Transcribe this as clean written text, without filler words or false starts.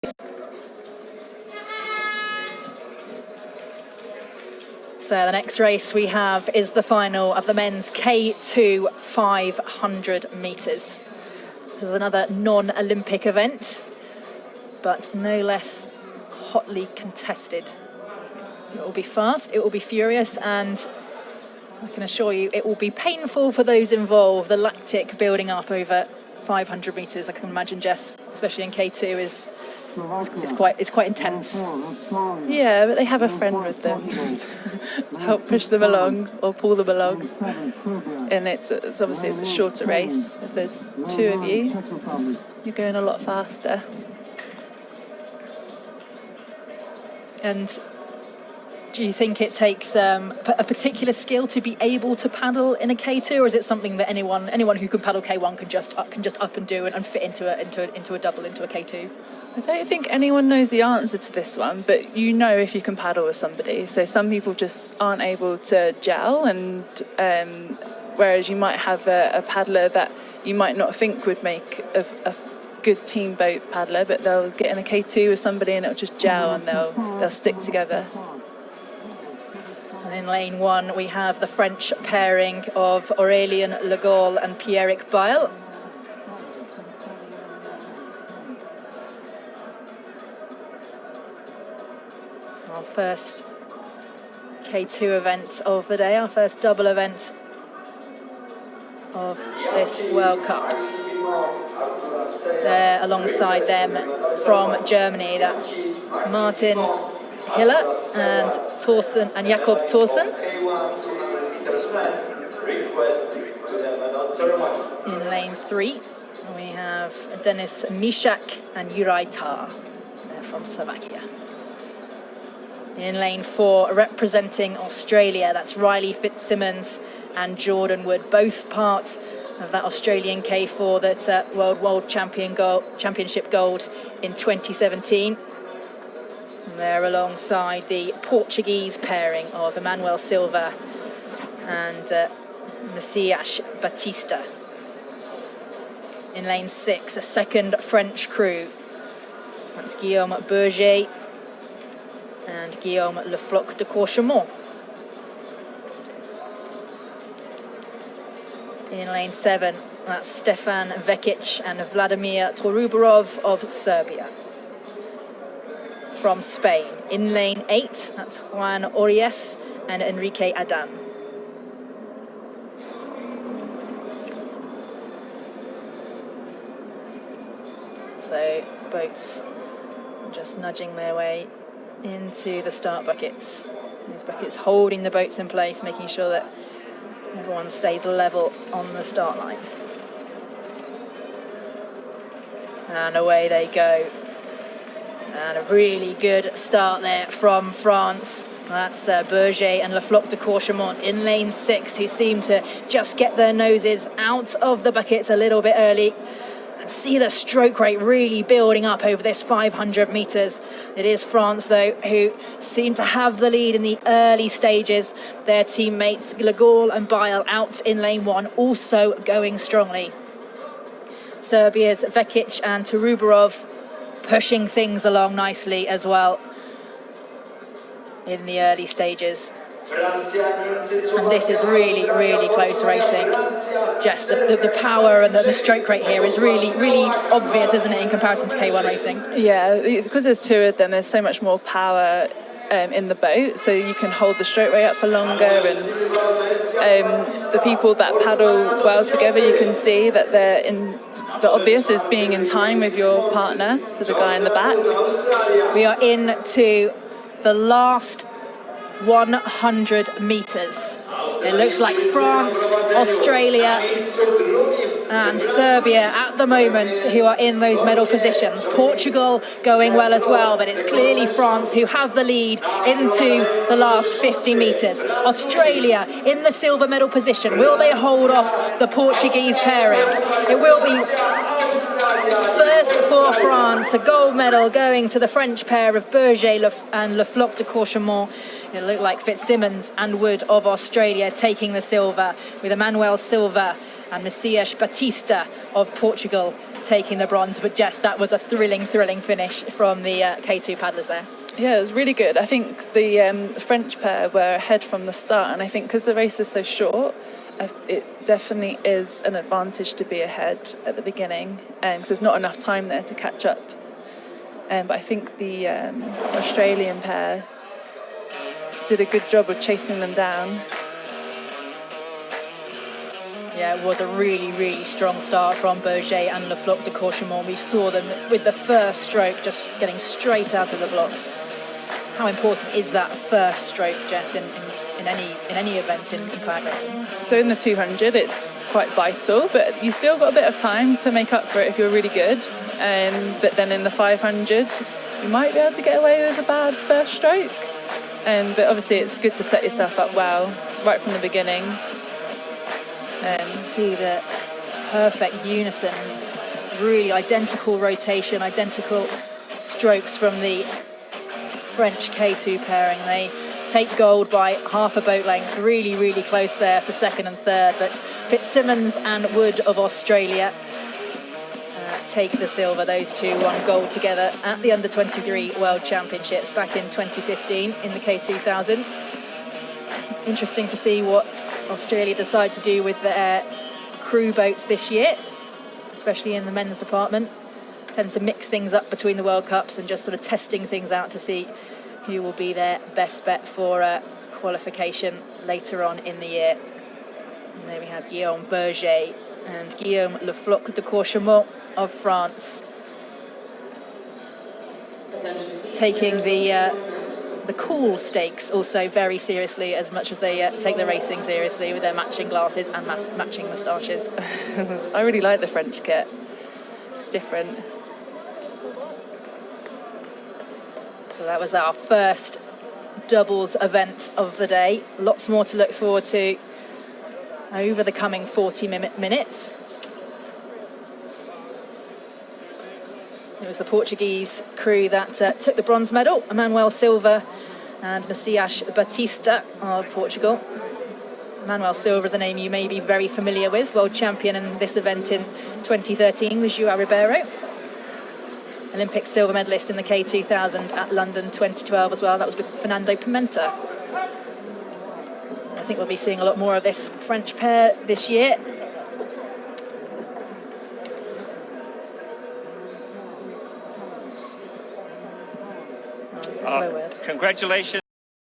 So the next race we have is the final of the men's K2 500 metres. This is another non-Olympic event, but no less hotly contested. It will be fast, it will be furious, and I can assure you it will be painful for those involved. The lactic building up over 500 metres, I can imagine, Jess, especially in K2, is quite intense. Yeah, but they have a friend with them to help push them along or pull them along. And it's obviously it's a shorter race. If there's two of you, you're going a lot faster. And do you think it takes a particular skill to be able to paddle in a K2, or is it something that anyone who can paddle K1 can just up and do and fit into a double, into a K2? I don't think anyone knows the answer to this one, but you know if you can paddle with somebody. So some people just aren't able to gel, and whereas you might have a paddler that you might not think would make a good team boat paddler, but they'll get in a K2 with somebody and it'll just gel and they'll stick together. And in lane one, we have the French pairing of Aurélien Le Gall and Pierrick Bail. Our first K2 event of the day, our first double event of this World Cup. There alongside them from Germany, that's Martin Hiller and Thorsten and Jakob Thorsen. In lane three, we have Denis Mishak and Juraj Tar. They're from Slovakia. In lane four, representing Australia, that's Riley Fitzsimmons and Jordan Wood, both part of that Australian K4 that World Championship gold in 2017. And they're alongside the Portuguese pairing of Emmanuel Silva and Messias Batista. In lane six, a second French crew. That's Guillaume Berger and Guillaume Lefloc de Courchemont. In lane seven, that's Stefan Vekic and Vladimir Troruborov of Serbia. From Spain. In lane eight, that's Juan Orias and Enrique Adan. So boats just nudging their way into the start buckets. These buckets holding the boats in place, making sure that everyone stays level on the start line. And away they go. And a really good start there from France. That's Berger and Lefloc de Courchemont in lane six, who seem to just get their noses out of the buckets a little bit early. And see the stroke rate really building up over this 500 metres. It is France, though, who seem to have the lead in the early stages. Their teammates, Le Gall and Bail, out in lane one, also going strongly. Serbia's Vekic and Troruborov pushing things along nicely as well in the early stages. And this is really, really close racing. Jess, the power and the stroke rate here is really, really obvious, isn't it, in comparison to K1 racing? Yeah, because there's two of them, there's so much more power in the boat, so you can hold the stroke rate up for longer, and the people that paddle well together, you can see that they're in. The obvious is being in time with your partner, so the guy in the back. We are into the last 100 metres. It looks like France, Australia and Serbia at the moment who are in those medal positions. Portugal going well as well, but it's clearly France who have the lead into the last 50 metres. Australia in the silver medal position. Will they hold off the Portuguese pairing? It will be first for France, a gold medal going to the French pair of Berger and Lefloc de Courchemont. It looked like Fitzsimmons and Wood of Australia taking the silver, with Emmanuel Silva and Messias Batista of Portugal taking the bronze. But Jess, that was a thrilling finish from the K2 paddlers there. Yeah, it was really good. I think the French pair were ahead from the start, and I think because the race is so short, it definitely is an advantage to be ahead at the beginning, because there's not enough time there to catch up. But I think the Australian pair did a good job of chasing them down. Yeah, it was a really strong start from Berger and Le Floch de Courchemont. We saw them with the first stroke just getting straight out of the blocks. How important is that first stroke, Jess, in any event in kayak racing? So in the 200, it's quite vital, but you still got a bit of time to make up for it if you're really good. But then in the 500, you might be able to get away with a bad first stroke. But obviously, it's good to set yourself up well right from the beginning. See the perfect unison, really identical rotation, identical strokes from the French K2 pairing. They take gold by half a boat length, really close there for second and third, but Fitzsimmons and Wood of Australia take the silver. Those two won gold together at the Under-23 World Championships back in 2015 in the K2000. Interesting to see what Australia decide to do with their crew boats this year, especially in the men's department. Tend to mix things up between the World Cups and just sort of testing things out to see who will be their best bet for qualification later on in the year. And there we have Guillaume Berger and Guillaume Le Floch de Courchemont of France taking the cool stakes also very seriously, as much as they take the racing seriously with their matching glasses and matching moustaches. I really like the French kit. It's different. So that was our first doubles event of the day. Lots more to look forward to over the coming 40 minutes. It was the Portuguese crew that took the bronze medal, Manuel Silva and Messias Batista of Portugal. Manuel Silva is a name you may be very familiar with, world champion in this event in 2013 with João Ribeiro. Olympic silver medalist in the K2000 at London 2012 as well. That was with Fernando Pimenta. I think we'll be seeing a lot more of this French pair this year. Congratulations.